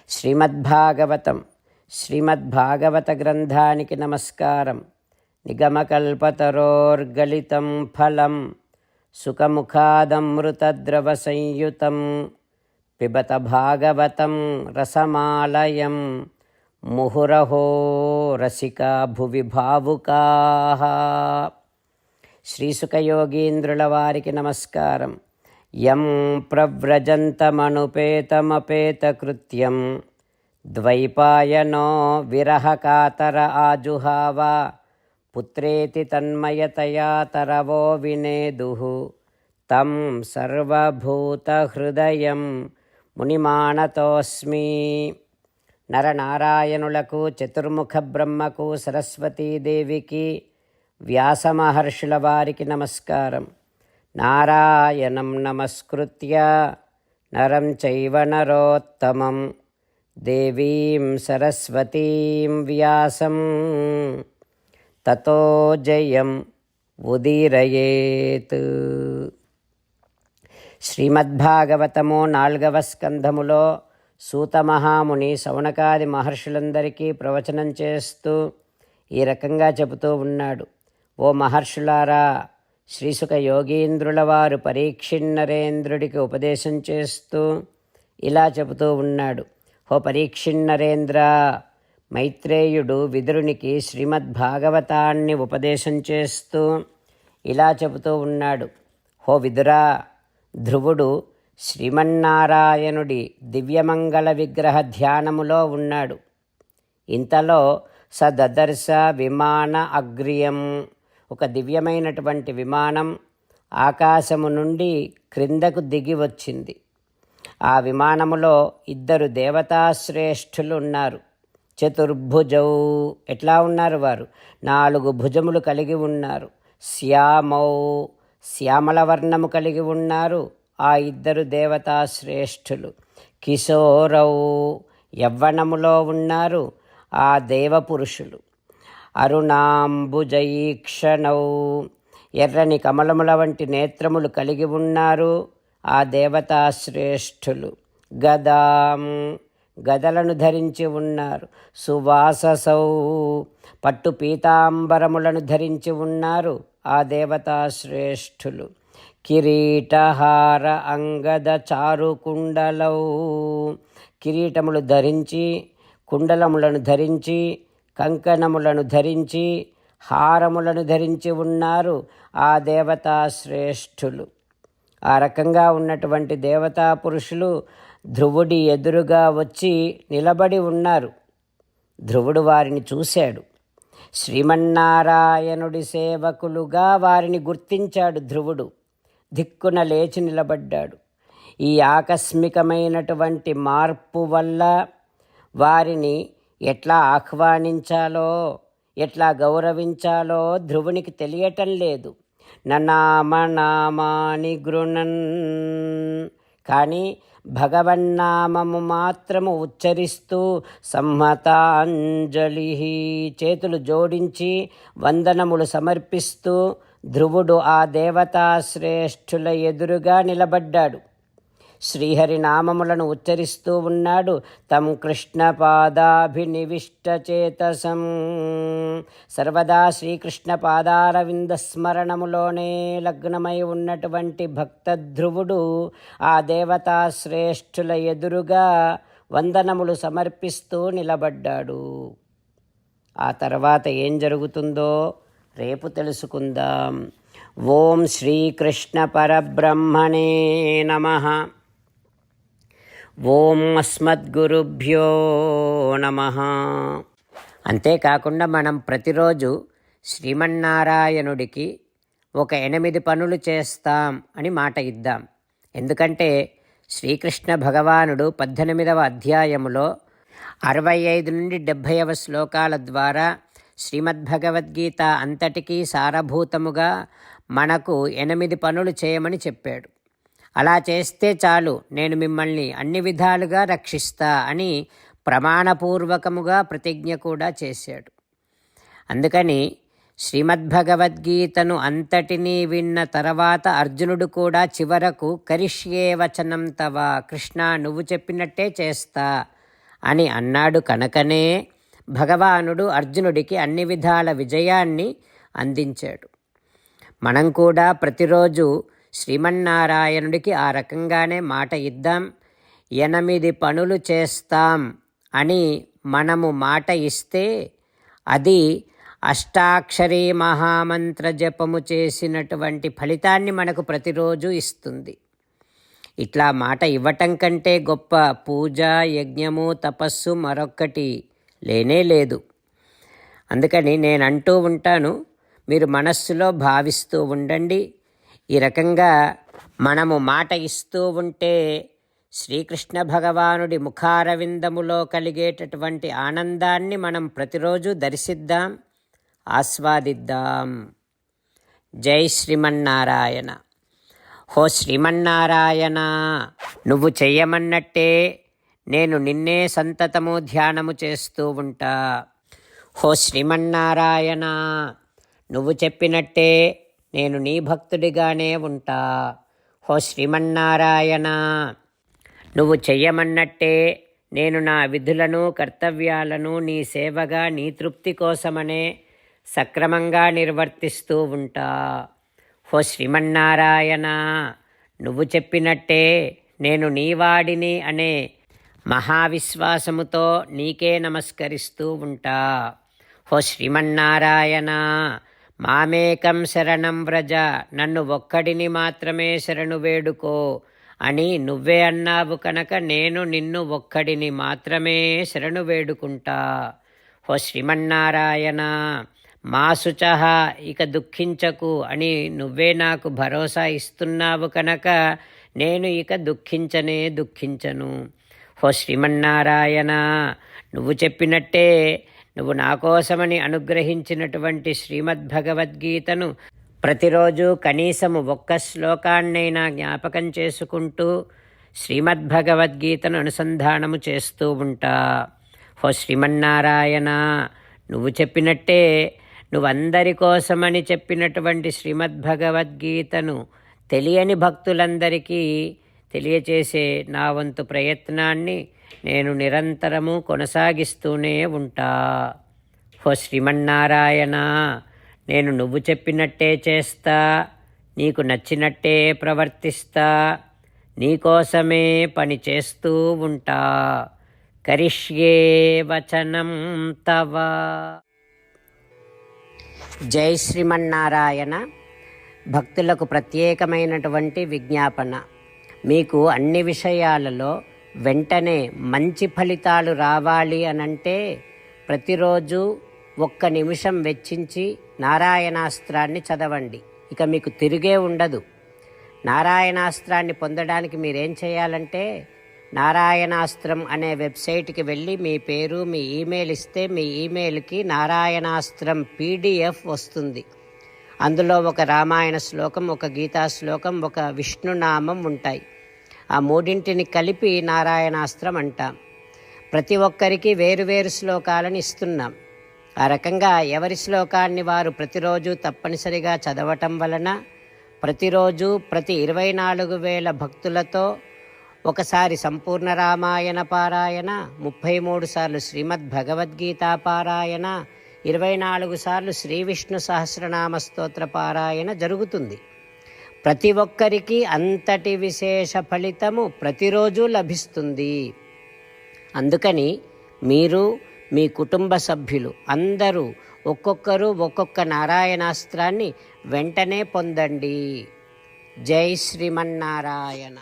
శ్రీమద్భాగవతం శ్రీమద్భాగవత గ్రంథానికి నమస్కారం. నిగమకల్పతరోర్గలితం ఫలం సుఖముఖాదమృతద్రవ సంయుతం పిబత భాగవతం రసమాలయం ముహురహో రసికా భువి భావుకాః. శ్రీసుఖయోగీంద్రుల వారికి నమస్కారం. యం ప్రవ్రజంతమనుపేతమపేతకృత్యం ద్వైపాయనో విరహకాతర ఆజుహావ పుత్రేతి తన్మయతయా తరవో వినేదుః తం సర్వభూతహృదయం మునిమానతోస్మి. నరనారాయణులకు, చతుర్ముఖ బ్రహ్మకు, సరస్వతీదేవికి, వ్యాసమహర్షుల వారికి నమస్కారం. నారాయణం నమస్కృత్య నరం చైవ నరోత్తమం దేవీం సరస్వతీం వ్యాసం తతో జయం ఉదీరయేత్. శ్రీమద్భాగవతము 4వ స్కంధములో సూతమహాముని శౌనకాది మహర్షులందరికీ ప్రవచనం చేస్తూ ఈ రకంగా చెబుతూ ఉన్నాడు. ఓ మహర్షులారా, శ్రీసుఖ యోగీంద్రుల వారు పరీక్షిన్నరేంద్రుడికి ఉపదేశం చేస్తూ ఇలా చెబుతూ ఉన్నాడు. ఓ పరీక్షిన్నరేంద్ర, మైత్రేయుడు విదురునికి శ్రీమద్భాగవతాన్ని ఉపదేశం చేస్తూ ఇలా చెబుతూ ఉన్నాడు. ఓ విదురా, ధ్రువుడు శ్రీమన్నారాయణుడి దివ్యమంగళ విగ్రహ ధ్యానములో ఉన్నాడు. ఇంతలో సదర్శ విమాన అగ్రియం, ఒక దివ్యమైనటువంటి విమానం ఆకాశము నుండి క్రిందకు దిగి వచ్చింది. ఆ విమానములో 2 దేవతాశ్రేష్ఠులు ఉన్నారు. చతుర్భుజౌ, ఎట్లా ఉన్నారు వారు? 4 భుజములు కలిగి ఉన్నారు. శ్యామౌ, శ్యామల వర్ణము కలిగి ఉన్నారు ఆ 2 దేవతాశ్రేష్ఠులు. కిశోరౌ, యవ్వనములో ఉన్నారు ఆ దేవపురుషులు. అరుణాంబుజైక్షణౌ, ఎర్రని కమలముల వంటి నేత్రములు కలిగి ఉన్నారు ఆ దేవతాశ్రేష్ఠులు. గదాం, గదలను ధరించి ఉన్నారు. సువాససౌ, పట్టు పీతాంబరములను ధరించి ఉన్నారు ఆ దేవతాశ్రేష్ఠులు. కిరీటహార అంగద చారుకుండలౌ, కిరీటములు ధరించి, కుండలములను ధరించి, కంకణములను ధరించి, హారములను ధరించి ఉన్నారు ఆ దేవతాశ్రేష్ఠులు. ఆ రకంగా ఉన్నటువంటి దేవతా పురుషులు ధ్రువుడి ఎదురుగా వచ్చి నిలబడి ఉన్నారు. ధ్రువుడు వారిని చూశాడు. శ్రీమన్నారాయణుడి సేవకులుగా వారిని గుర్తించాడు ధ్రువుడు. దిక్కున లేచి నిలబడ్డాడు. ఈ ఆకస్మికమైనటువంటి మార్పు వల్ల వారిని ఎట్లా ఆహ్వానించాలో, ఎట్లా గౌరవించాలో ధ్రువునికి తెలియటం లేదు. నామాని గృణన్, కానీ భగవన్నామము మాత్రము ఉచ్చరిస్తూ సంహతాంజలి, చేతులు జోడించి వందనములు సమర్పిస్తూ ధ్రువుడు ఆ దేవతాశ్రేష్ఠుల ఎదురుగా నిలబడ్డాడు. శ్రీహరి నామములను ఉచ్చరిస్తూ ఉన్నాడు. తం కృష్ణపాదాభినివిష్టచేతసం, సర్వదా శ్రీకృష్ణ పాదారవింద స్మరణములోనే లగ్నమై ఉన్నటువంటి భక్త ధ్రువుడు ఆ దేవతాశ్రేష్ఠుల ఎదురుగా వందనములు సమర్పిస్తూ నిలబడ్డాడు. ఆ తర్వాత ఏం జరుగుతుందో రేపు తెలుసుకుందాం. ఓం శ్రీకృష్ణ పరబ్రహ్మణే నమః. ఓం అస్మద్గురుభ్యో నమః. అంతేకాకుండా మనం ప్రతిరోజు శ్రీమన్నారాయణుడికి ఒక 8 పనులు చేస్తాం అని మాట ఇద్దాం. ఎందుకంటే శ్రీకృష్ణ భగవానుడు 18వ అధ్యాయములో 65 నుండి 70వ శ్లోకాల ద్వారా శ్రీమద్భగవద్గీత అంతటికీ సారభూతముగా మనకు 8 పనులు చేయమని చెప్పాడు. అలా చేస్తే చాలు, నేను మిమ్మల్ని అన్ని విధాలుగా రక్షిస్తా అని ప్రమాణపూర్వకముగా ప్రతిజ్ఞ కూడా చేశాడు. అందుకని శ్రీమద్భగవద్గీతను అంతటినీ విన్న తర్వాత అర్జునుడు కూడా చివరకు కరిష్యే వచనం తవ, కృష్ణ నువ్వు చెప్పినట్టే చేస్తా అని అన్నాడు కనుకనే భగవానుడు అర్జునుడికి అన్ని విధాల విజయాన్ని అందించాడు. మనం కూడా ప్రతిరోజు శ్రీమన్నారాయణుడికి ఆ రకంగానే మాట ఇద్దాం. 8 పనులు చేస్తాం అని మనము మాట ఇస్తే అది అష్టాక్షరీ మహామంత్ర జపము చేసినటువంటి ఫలితాన్ని మనకు ప్రతిరోజు ఇస్తుంది. ఇట్లా మాట ఇవ్వటం కంటే గొప్ప పూజ, యజ్ఞము, తపస్సు మరొక్కటి లేనే లేదు. అందుకని నేను అంటూ ఉంటాను, మీరు మనస్సులో భావిస్తూ ఉండండి. ఈ రకంగా మనము మాట ఇస్తూ ఉంటే శ్రీకృష్ణ భగవానుడి ముఖారవిందములో కలిగేటటువంటి ఆనందాన్ని మనం ప్రతిరోజు దర్శిద్దాం, ఆస్వాదిద్దాం. జై శ్రీమన్నారాయణ. హో శ్రీమన్నారాయణ, నువ్వు చెయ్యమన్నట్టే నేను నిన్నే సంతతము ధ్యానము చేస్తూ ఉంటా. హో శ్రీమన్నారాయణ, నువ్వు చెప్పినట్టే నేను నీ భక్తుడిగానే ఉంటా. హో శ్రీమన్నారాయణ, నువ్వు చెయ్యమన్నట్టే నేను నా విధులను, కర్తవ్యాలను నీ సేవగా, నీ తృప్తి కోసమనే సక్రమంగా నిర్వర్తిస్తూ ఉంటా. హో శ్రీమన్నారాయణ, నువ్వు చెప్పినట్టే నేను నీవాడిని అనే మహావిశ్వాసముతో నీకే నమస్కరిస్తూ ఉంటా. హో శ్రీమన్నారాయణ, మామేకం శరణం వ్రజ, నన్ను ఒక్కడిని మాత్రమే శరణు వేడుకో అని నువ్వే అన్నావు కనుక నేను నిన్ను ఒక్కడిని మాత్రమే శరణు వేడుకుంటా. హో శ్రీమన్నారాయణ, మా శుచః, ఇక దుఃఖించకు అని నువ్వే నాకు భరోసా ఇస్తున్నావు కనుక నేను ఇక దుఃఖించను. హో శ్రీమన్నారాయణ, నువ్వు చెప్పినట్టే నువ్వు నా కోసమని అనుగ్రహించినటువంటి శ్రీమద్భగవద్గీతను ప్రతిరోజు కనీసము ఒక్క శ్లోకాన్నైనా జ్ఞాపకం చేసుకుంటూ శ్రీమద్భగవద్గీతను అనుసంధానము చేస్తూ ఉంటా. హో శ్రీమన్నారాయణ, నువ్వు చెప్పినట్టే నువ్వందరి కోసమని చెప్పినటువంటి శ్రీమద్భగవద్గీతను తెలియని భక్తులందరికీ తెలియచేసే నా వంతు ప్రయత్నాన్ని నేను నిరంతరము కొనసాగిస్తూనే ఉంటా. హో శ్రీమన్నారాయణ, నేను నువ్వు చెప్పినట్టే చేస్తా, నీకు నచ్చినట్టే ప్రవర్తిస్తా, నీకోసమే పని చేస్తూ ఉంటా. కరిష్యే వచనం తవ. జై శ్రీమన్నారాయణ. భక్తులకు ప్రత్యేకమైనటువంటి విజ్ఞాపన. మీకు అన్ని విషయాలలో వెంటనే మంచి ఫలితాలు రావాలి అనంటే ప్రతిరోజు 1 నిమిషం వెచ్చించి నారాయణాస్త్రాన్ని చదవండి. ఇక మీకు తిరిగే ఉండదు. నారాయణాస్త్రాన్ని పొందడానికి మీరేం చేయాలంటే నారాయణాస్త్రం అనే వెబ్సైట్కి వెళ్ళి మీ పేరు, మీ ఈమెయిల్ ఇస్తే మీ ఈమెయిల్కి నారాయణాస్త్రం PDF వస్తుంది. అందులో ఒక రామాయణ శ్లోకం, ఒక గీతా శ్లోకం, ఒక విష్ణునామం ఉంటాయి. ఆ మూడింటిని కలిపి నారాయణాస్త్రం అంటాం. ప్రతి ఒక్కరికి వేరువేరు శ్లోకాలను ఇస్తున్నాం. ఆ రకంగా ఎవరి శ్లోకాన్ని వారు ప్రతిరోజు తప్పనిసరిగా చదవటం వలన ప్రతిరోజు ప్రతి 24,000 భక్తులతో ఒకసారి సంపూర్ణ రామాయణ పారాయణ, 33 సార్లు శ్రీమద్భగవద్గీత పారాయణ, 24 సార్లు శ్రీ విష్ణు సహస్రనామ స్తోత్ర పారాయణ జరుగుతుంది. ప్రతి ఒక్కరికి అంతటి విశేష ఫలితము ప్రతిరోజు లభిస్తుంది. అందుకని మీరు, మీ కుటుంబ సభ్యులు అందరూ ఒక్కొక్కరు ఒక్కొక్క నారాయణాస్త్రాన్ని వెంటనే పొందండి. జై శ్రీమన్నారాయణ.